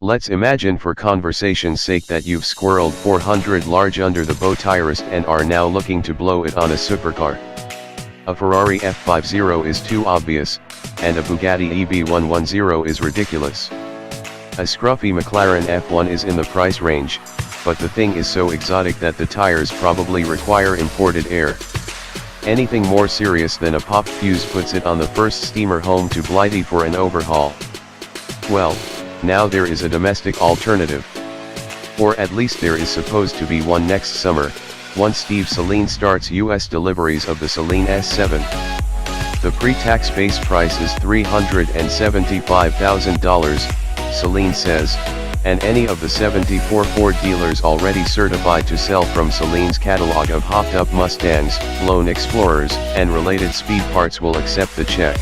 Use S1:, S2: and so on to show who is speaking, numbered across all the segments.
S1: Let's imagine for conversation's sake that you've squirreled 400 large under the bow tires and are now looking to blow it on a supercar. A Ferrari F50 is too obvious, and a Bugatti EV110 is ridiculous. A scruffy McLaren F1 is in the price range, but the thing is so exotic that the tires probably require imported air. Anything more serious than a popped fuse puts it on the first steamer home to Blighty for an overhaul. Well, now there is a domestic alternative. Or at least there is supposed to be one next summer, once Steve Saleen starts US deliveries of the Saleen S7. The pre-tax base price is $375,000, Saleen says, and any of the 74 Ford dealers already certified to sell from Saleen's catalog of hopped-up Mustangs, blown Explorers, and related speed parts will accept the check.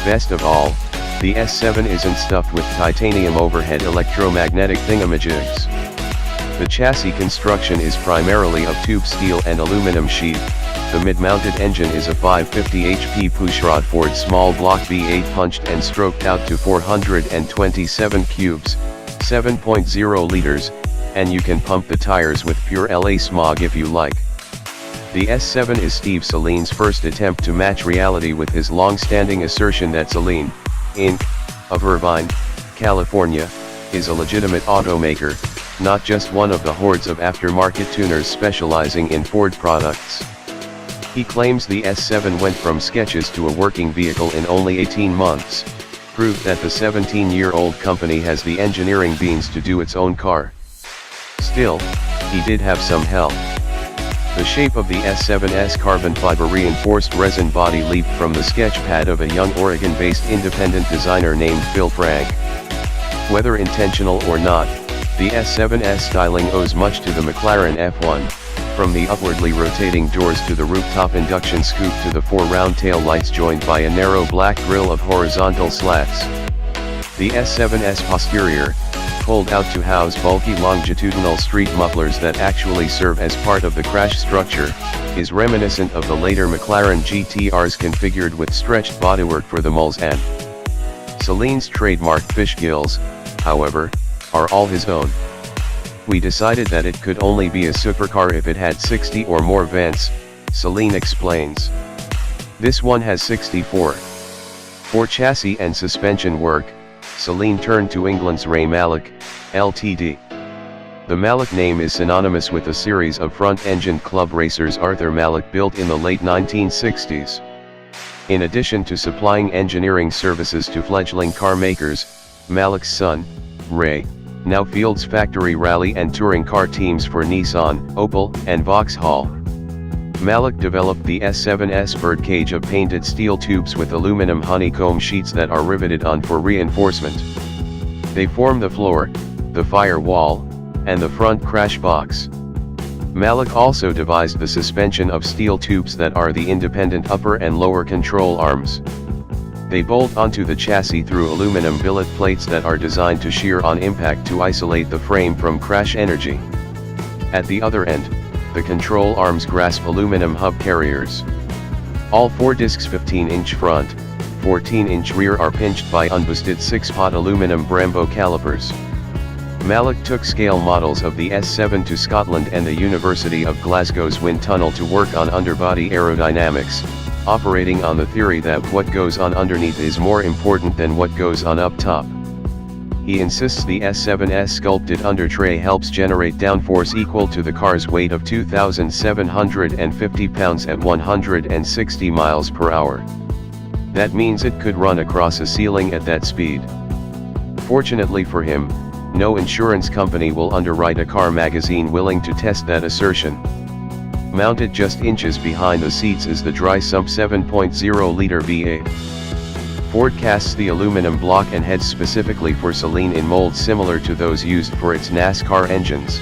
S1: Best of all, the S7 isn't stuffed with titanium overhead electromagnetic thingamajigs. The chassis construction is primarily of tube steel and aluminum sheet. The mid-mounted engine is a 550 HP pushrod Ford small block V8 punched and stroked out to 427 cubes, 7.0 liters, and you can pump the tires with pure LA smog if you like. The S7 is Steve Saleen's first attempt to match reality with his long-standing assertion that Saleen, Inc., of Irvine, California, is a legitimate automaker, not just one of the hordes of aftermarket tuners specializing in Ford products. He claims the S7 went from sketches to a working vehicle in only 18 months, proof that the 17-year-old company has the engineering beans to do its own car. Still, he did have some help. The shape of the S7's carbon fiber reinforced resin body leaped from the sketch pad of a young Oregon-based independent designer named Phil Frank. Whether intentional or not, the S7's styling owes much to the McLaren F1, from the upwardly rotating doors to the rooftop induction scoop to the four round tail lights joined by a narrow black grille of horizontal slats. The S7's posterior, pulled out to house bulky longitudinal street mufflers that actually serve as part of the crash structure, is reminiscent of the later McLaren GTRs configured with stretched bodywork for the mulls and Saleen's trademark fish gills, however, are all his own. We decided that it could only be a supercar if it had 60 or more vents, Saleen explains. This one has 64. For chassis and suspension work, Saleen turned to England's Ray Mallock, Ltd. The Mallock name is synonymous with a series of front-engined club racers Arthur Mallock built in the late 1960s. In addition to supplying engineering services to fledgling car makers, Mallock's son, Ray, now fields factory rally and touring car teams for Nissan, Opel, and Vauxhall. Mallock developed the S7's birdcage of painted steel tubes with aluminum honeycomb sheets that are riveted on for reinforcement. They form the floor, the firewall, and the front crash box. Mallock also devised the suspension of steel tubes that are the independent upper and lower control arms. They bolt onto the chassis through aluminum billet plates that are designed to shear on impact to isolate the frame from crash energy. At the other end, the control arms grasp aluminum hub carriers. All four discs 15-inch front, 14-inch rear are pinched by unboosted 6-pot aluminum Brembo calipers. Mallock took scale models of the S7 to Scotland and the University of Glasgow's wind tunnel to work on underbody aerodynamics, operating on the theory that what goes on underneath is more important than what goes on up top. He insists the S7's sculpted undertray helps generate downforce equal to the car's weight of 2,750 pounds at 160 miles per hour. That means it could run across a ceiling at that speed. Fortunately for him, no insurance company will underwrite a car magazine willing to test that assertion. Mounted just inches behind the seats is the dry sump 7.0-liter V8. Ford casts the aluminum block and heads specifically for Saleen in molds similar to those used for its NASCAR engines.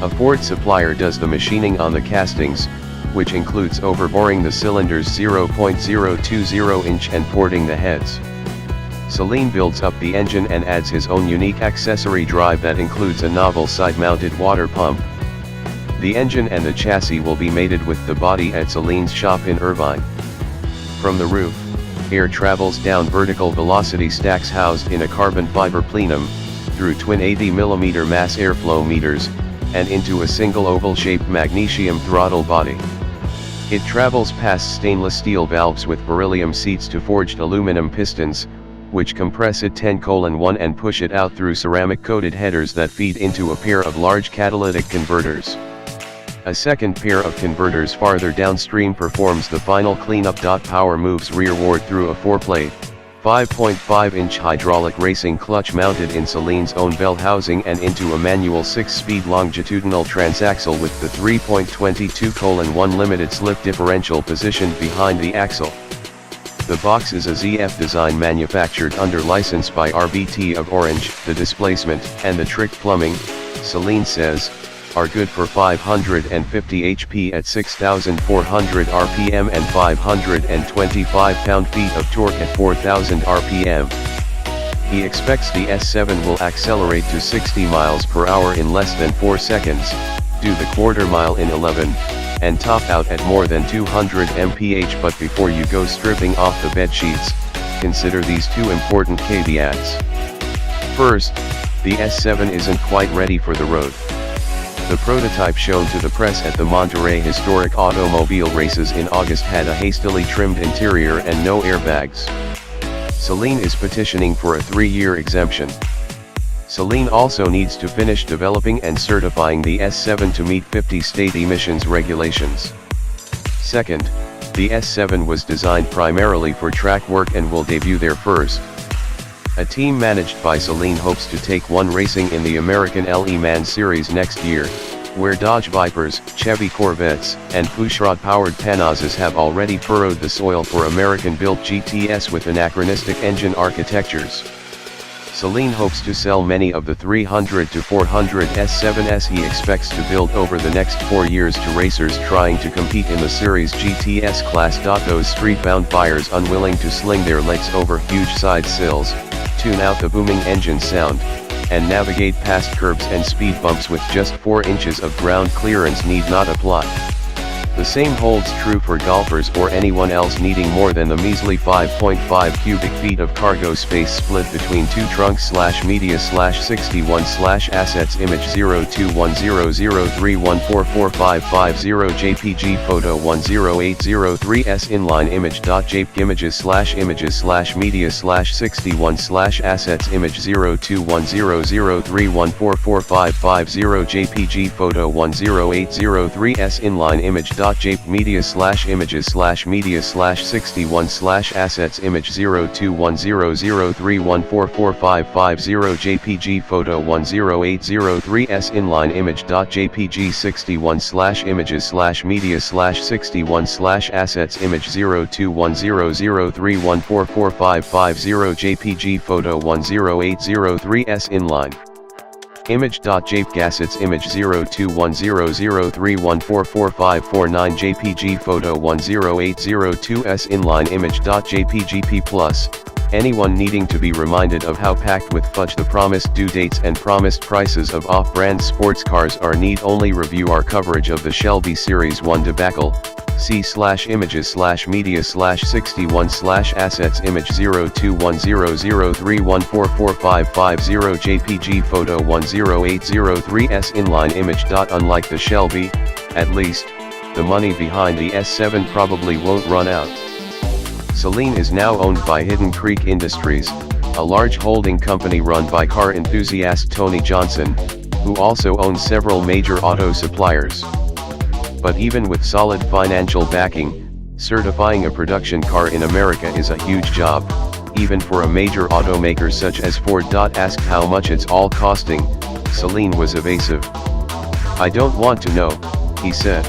S1: A Ford supplier does the machining on the castings, which includes overboring the cylinders 0.020-inch and porting the heads. Saleen builds up the engine and adds his own unique accessory drive that includes a novel side-mounted water pump. The engine and the chassis will be mated with the body at Saleen's shop in Irvine. From the roof, air travels down vertical velocity stacks housed in a carbon fiber plenum, through twin 80mm mass airflow meters, and into a single oval-shaped magnesium throttle body. It travels past stainless steel valves with beryllium seats to forged aluminum pistons, which compress it 10:1 and push it out through ceramic-coated headers that feed into a pair of large catalytic converters. A second pair of converters farther downstream performs the final cleanup. Power moves rearward through a 4-plate, 5.5-inch hydraulic racing clutch mounted in Saleen's own bell housing and into a manual 6-speed longitudinal transaxle with the 3.22:1 limited slip differential positioned behind the axle. The box is a ZF design manufactured under license by RBT of Orange. The displacement and the trick plumbing, Saleen says, are good for 550 HP at 6,400 RPM and 525 pound-feet of torque at 4,000 RPM. He expects the S7 will accelerate to 60 miles per hour in less than 4 seconds, do the quarter mile in 11, and top out at more than 200 mph. But before you go stripping off the bed sheets, consider these two important caveats. First, the S7 isn't quite ready for the road. The prototype shown to the press at the Monterey Historic Automobile Races in August had a hastily trimmed interior and no airbags. Saleen is petitioning for a 3-year exemption. Saleen also needs to finish developing and certifying the S7 to meet 50 state emissions regulations. Second, the S7 was designed primarily for track work and will debut there first. A team managed by Saleen hopes to take one racing in the American Le Mans Series next year, where Dodge Vipers, Chevy Corvettes, and pushrod-powered Panazzas have already furrowed the soil for American-built GTS with anachronistic engine architectures. Saleen hopes to sell many of the 300 to 400 S7s he expects to build over the next 4 years to racers trying to compete in the series GTS class. Those street-bound buyers unwilling to sling their legs over huge side sills, tune out the booming engine sound, and navigate past curbs and speed bumps with just 4 inches of ground clearance need not apply. The same holds true for golfers or anyone else needing more than the measly 5.5 cubic feet of cargo space split between two trunks/media/61/assets. Image 021003144550 JPG photo 10803S inline image.jpg images/media/61/assets. Image 021003144550 JPG photo 10803S inline image.jpg media/images/media/61/assets. Image 021003144550 JPG photo 10803S inline image.jpg 61/images/media/61/assets. Image 021003144550 JPG photo 10803S inline image.jpg assets. Image 021003144549 JPG photo 10802S inline image.jpg. Anyone needing to be reminded of how packed with fudge the promised due dates and promised prices of off-brand sports cars are need only review our coverage of the Shelby Series 1 debacle. See/images/media/61/assets. Image 021003144550 JPG photo 10803S inline image. Unlike the Shelby, at least, the money behind the S7 probably won't run out. Saleen is now owned by Hidden Creek Industries, a large holding company run by car enthusiast Tony Johnson, who also owns several major auto suppliers. But even with solid financial backing, certifying a production car in America is a huge job, even for a major automaker such as Ford. Asked how much it's all costing, Saleen was evasive. "I don't want to know," he said.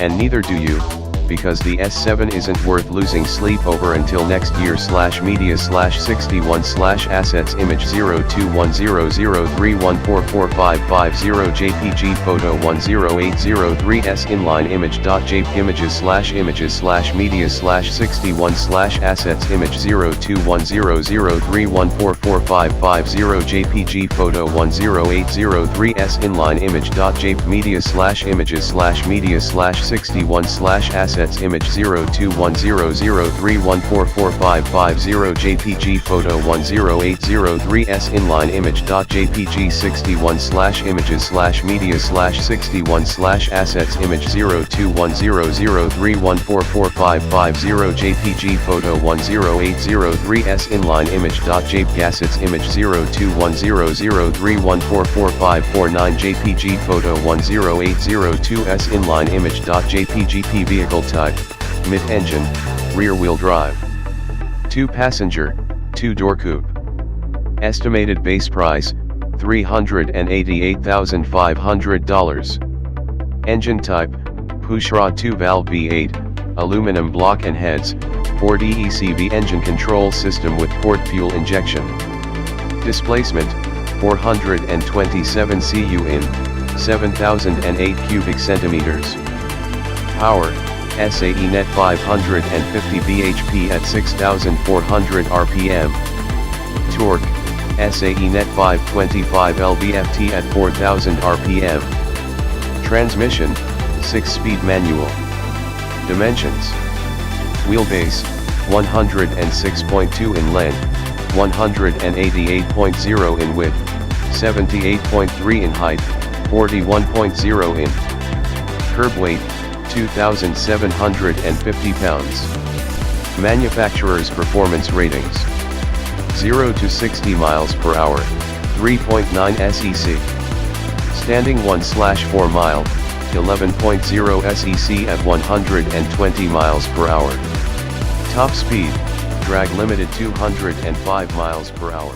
S1: "And neither do you, because the S7 isn't worth losing sleep over until next year." /media/61/assets. Image 021003144550 JPG photo 10803S inline image.jpg images/images/media/61/assets. Image 021003144550 JPG photo 10803S inline image.jpg media/images/media/61/assets. assets image 021003144550 JPG photo 10803s inline image.jpg 61/images/media/61/assets image 021003144550 JPG photo 10803s inline image.jpg assets image 021003144549 JPG photo 10802s inline image.jpg P vehicle type, mid-engine, rear-wheel drive. 2-passenger, 2-door coupe. Estimated base price, $388,500. Engine type, pushrod 2-valve V8, aluminum block and heads, Ford EEC-V engine control system with port fuel injection. Displacement, 427 cu in, 7,008 cubic centimeters. Power, SAE net 550 bhp at 6,400 rpm. Torque, SAE net 525 lb-ft at 4,000 rpm. Transmission, 6-speed manual. Dimensions. Wheelbase, 106.2 in length, 188.0 in width, 78.3 in height, 41.0 in. Curb weight, 2,750 pounds. Manufacturer's performance ratings. 0 to 60 miles per hour, 3.9 SEC. Standing 1/4 mile, 11.0 SEC at 120 miles per hour. Top speed, drag limited 205 miles per hour.